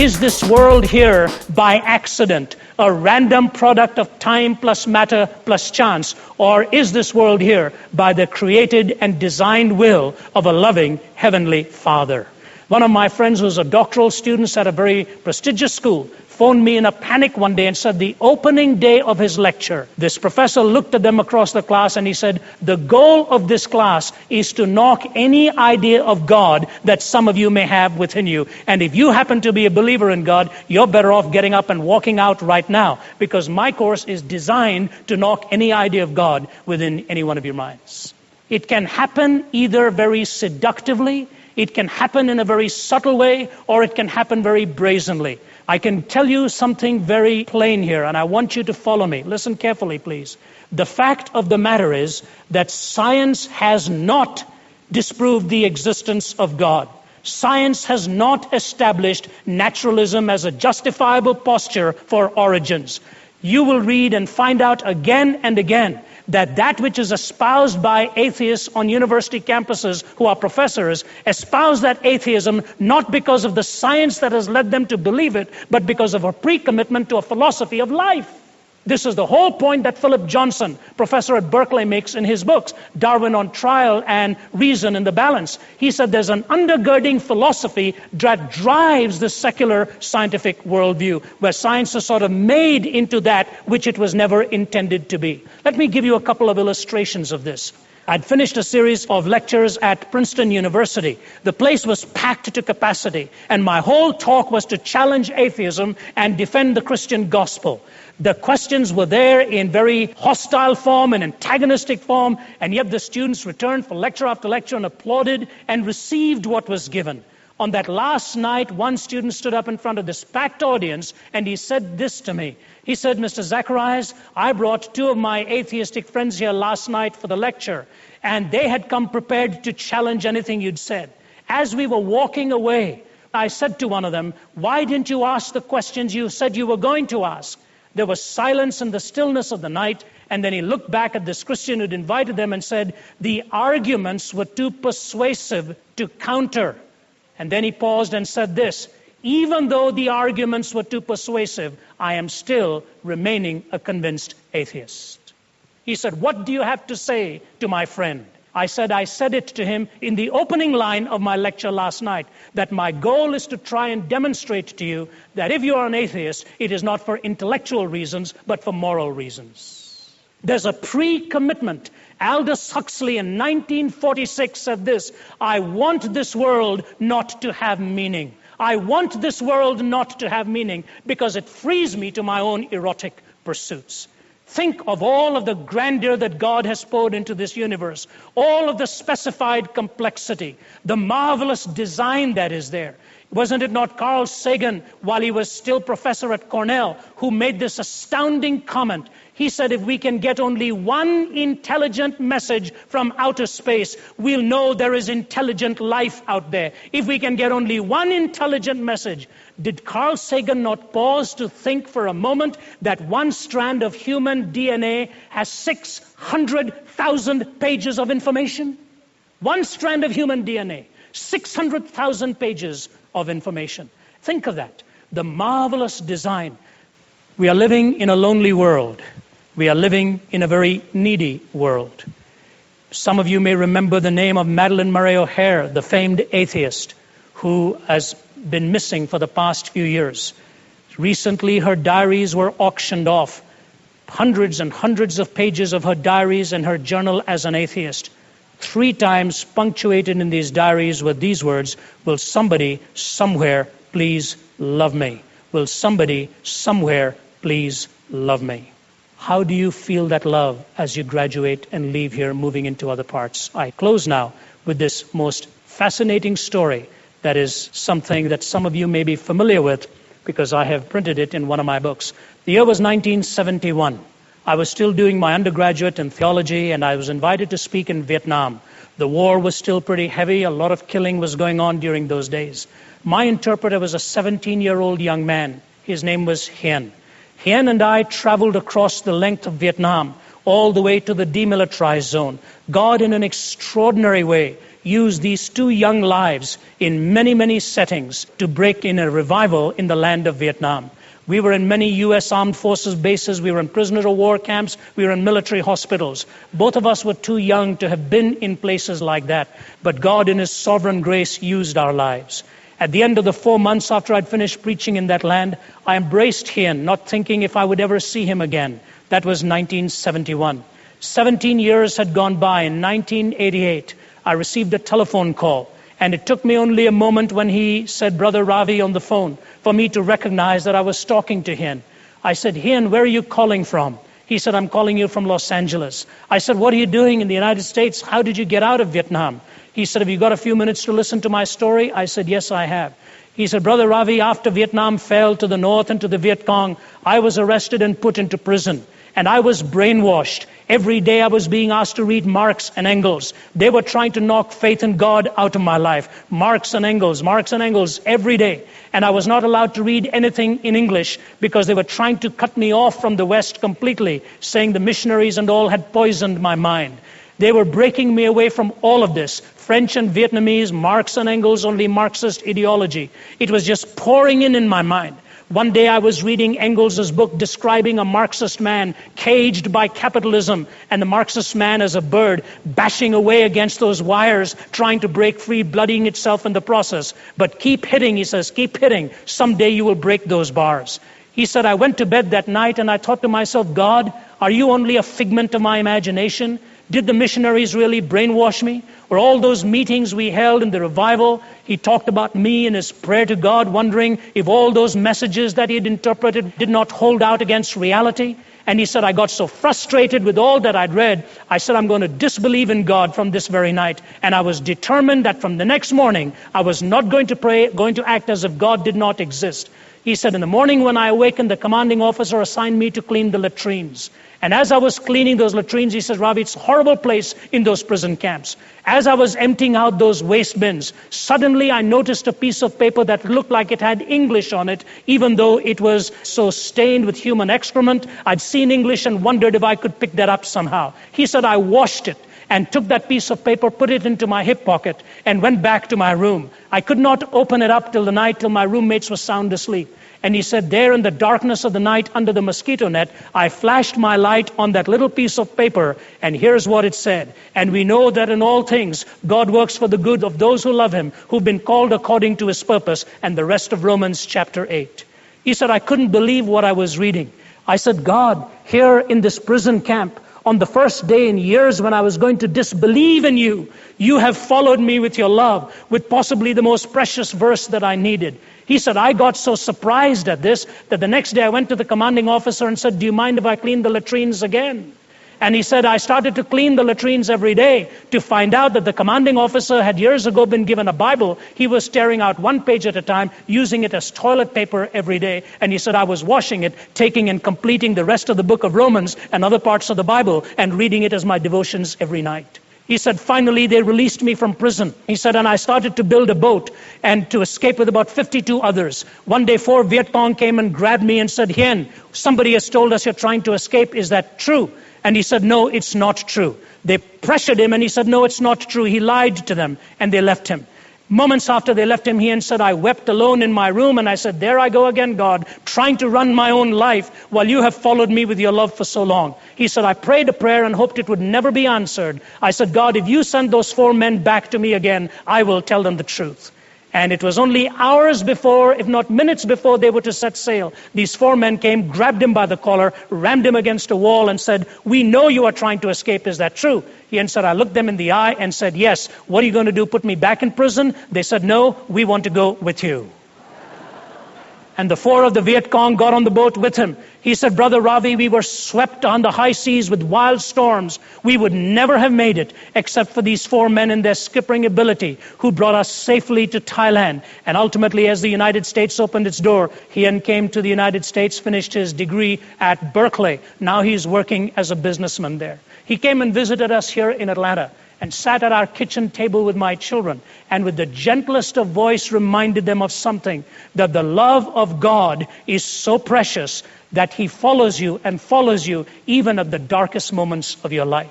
Is this world here by accident, a random product of time plus matter plus chance? Or is this world here by the created and designed will of a loving Heavenly Father? One of my friends who was a doctoral student at a very prestigious school phoned me in a panic one day and said the opening day of his lecture, this professor looked at them across the class and he said, the goal of this class is to knock any idea of God that some of you may have within you. And if you happen to be a believer in God, you're better off getting up and walking out right now, because my course is designed to knock any idea of God within any one of your minds. It can happen either very seductively, it can happen in a very subtle way, or it can happen very brazenly. I can tell you something very plain here, and I want you to follow me. Listen carefully, please. The fact of the matter is that science has not disproved the existence of God. Science has not established naturalism as a justifiable posture for origins. You will read and find out again and again that which is espoused by atheists on university campuses who are professors espouse that atheism not because of the science that has led them to believe it, but because of a pre-commitment to a philosophy of life. This is the whole point that Philip Johnson, professor at Berkeley, makes in his books, Darwin on Trial and Reason in the Balance. He said there's an undergirding philosophy that drives the secular scientific worldview, where science is sort of made into that which it was never intended to be. Let me give you a couple of illustrations of this. I'd finished a series of lectures at Princeton University. The place was packed to capacity, and my whole talk was to challenge atheism and defend the Christian gospel. The questions were there in very hostile form and antagonistic form, and yet the students returned for lecture after lecture and applauded and received what was given. On that last night, one student stood up in front of this packed audience and he said this to me. He said, Mr. Zacharias, I brought two of my atheistic friends here last night for the lecture, and they had come prepared to challenge anything you'd said. As we were walking away, I said to one of them, why didn't you ask the questions you said you were going to ask? There was silence in the stillness of the night, and then he looked back at this Christian who'd invited them and said, the arguments were too persuasive to counter. And then he paused and said this, even though the arguments were too persuasive, I am still remaining a convinced atheist. He said, what do you have to say to my friend? I said it to him in the opening line of my lecture last night, that my goal is to try and demonstrate to you that if you are an atheist, it is not for intellectual reasons, but for moral reasons. There's a pre-commitment. Aldous Huxley in 1946 said this, I want this world not to have meaning. I want this world not to have meaning because it frees me to my own erotic pursuits. Think of all of the grandeur that God has poured into this universe, all of the specified complexity, the marvelous design that is there. Wasn't it not Carl Sagan, while he was still professor at Cornell, who made this astounding comment? He said, if we can get only one intelligent message from outer space, we'll know there is intelligent life out there. If we can get only one intelligent message. Did Carl Sagan not pause to think for a moment that one strand of human DNA has 600,000 pages of information? One strand of human DNA, 600,000 pages of information. Think of that. The marvelous design. We are living in a lonely world. We are living in a very needy world. Some of you may remember the name of Madeleine Murray O'Hair, the famed atheist, who has been missing for the past few years. Recently, her diaries were auctioned off. Hundreds and hundreds of pages of her diaries and her journal as an atheist. 3 times punctuated in these diaries were these words, will somebody somewhere please love me? Will somebody somewhere please love me? How do you feel that love as you graduate and leave here moving into other parts? I close now with this most fascinating story that is something that some of you may be familiar with because I have printed it in one of my books. The year was 1971. I was still doing my undergraduate in theology, and I was invited to speak in Vietnam. The war was still pretty heavy. A lot of killing was going on during those days. My interpreter was a 17-year-old young man. His name was Hien. Hien and I traveled across the length of Vietnam, all the way to the demilitarized zone. God, in an extraordinary way, used these two young lives in many, many settings to break in a revival in the land of Vietnam. We were in many U.S. Armed Forces bases. We were in prisoner of war camps. We were in military hospitals. Both of us were too young to have been in places like that. But God, in His sovereign grace, used our lives. At the end of the 4 months after I'd finished preaching in that land, I embraced Hien, not thinking if I would ever see him again. That was 1971. 17 years had gone by. In 1988, I received a telephone call. And it took me only a moment when he said, "Brother Ravi," on the phone, for me to recognize that I was talking to Hien. I said, "Hien, where are you calling from?" He said, "I'm calling you from Los Angeles." I said, "What are you doing in the United States? How did you get out of Vietnam?" He said, "Have you got a few minutes to listen to my story?" I said, "Yes, I have." He said, "Brother Ravi, after Vietnam fell to the north and to the Viet Cong, I was arrested and put into prison. And I was brainwashed. Every day I was being asked to read Marx and Engels. They were trying to knock faith in God out of my life. Marx and Engels every day. And I was not allowed to read anything in English because they were trying to cut me off from the West completely, saying the missionaries and all had poisoned my mind. They were breaking me away from all of this. French and Vietnamese, Marx and Engels, only Marxist ideology. It was just pouring in my mind. One day I was reading Engels' book describing a Marxist man caged by capitalism, and the Marxist man as a bird bashing away against those wires, trying to break free, bloodying itself in the process. But keep hitting, he says, keep hitting. Someday you will break those bars. He said, I went to bed that night and I thought to myself, God, are you only a figment of my imagination? Did the missionaries really brainwash me? Were all those meetings we held in the revival, he talked about me in his prayer to God, wondering if all those messages that he had interpreted did not hold out against reality? And he said, I got so frustrated with all that I'd read, I said, I'm going to disbelieve in God from this very night. And I was determined that from the next morning, I was not going to pray, going to act as if God did not exist. He said, in the morning when I awakened, the commanding officer assigned me to clean the latrines. And as I was cleaning those latrines, he says, Ravi, it's a horrible place in those prison camps. As I was emptying out those waste bins, suddenly I noticed a piece of paper that looked like it had English on it, even though it was so stained with human excrement. I'd seen English and wondered if I could pick that up somehow. He said, I washed it and took that piece of paper, put it into my hip pocket, and went back to my room. I could not open it up till the night, till my roommates were sound asleep. And he said, there in the darkness of the night under the mosquito net, I flashed my light on that little piece of paper, and here's what it said. And we know that in all things, God works for the good of those who love him, who've been called according to his purpose, and the rest of Romans chapter 8. He said, I couldn't believe what I was reading. I said, God, here in this prison camp, on the first day in years when I was going to disbelieve in you, you have followed me with your love, with possibly the most precious verse that I needed. He said, I got so surprised at this that the next day I went to the commanding officer and said, do you mind if I clean the latrines again? And he said, I started to clean the latrines every day to find out that the commanding officer had years ago been given a Bible. He was tearing out one page at a time, using it as toilet paper every day. And he said, I was washing it, taking and completing the rest of the book of Romans and other parts of the Bible and reading it as my devotions every night. He said, finally, they released me from prison. He said, and I started to build a boat and to escape with about 52 others. One day, 4 Viet Cong came and grabbed me and said, Hien, somebody has told us you're trying to escape. Is that true? And he said, no, it's not true. They pressured him and he said, no, it's not true. He lied to them and they left him. Moments after they left him, he said, I wept alone in my room and I said, there I go again, God, trying to run my own life while you have followed me with your love for so long. He said, I prayed a prayer and hoped it would never be answered. I said, God, if you send those 4 men back to me again, I will tell them the truth. And it was only hours before, if not minutes before they were to set sail, these 4 men came, grabbed him by the collar, rammed him against a wall and said, we know you are trying to escape. Is that true? He said, I looked them in the eye and said, yes. What are you going to do? Put me back in prison? They said, no, we want to go with you. And the 4 of the Viet Cong got on the boat with him. He said, Brother Ravi, we were swept on the high seas with wild storms. We would never have made it except for these 4 men and their skippering ability who brought us safely to Thailand. And ultimately, as the United States opened its door, he came to the United States, finished his degree at Berkeley. Now he's working as a businessman there. He came and visited us here in Atlanta and sat at our kitchen table with my children, and with the gentlest of voice reminded them of something, that the love of God is so precious that he follows you and follows you even at the darkest moments of your life.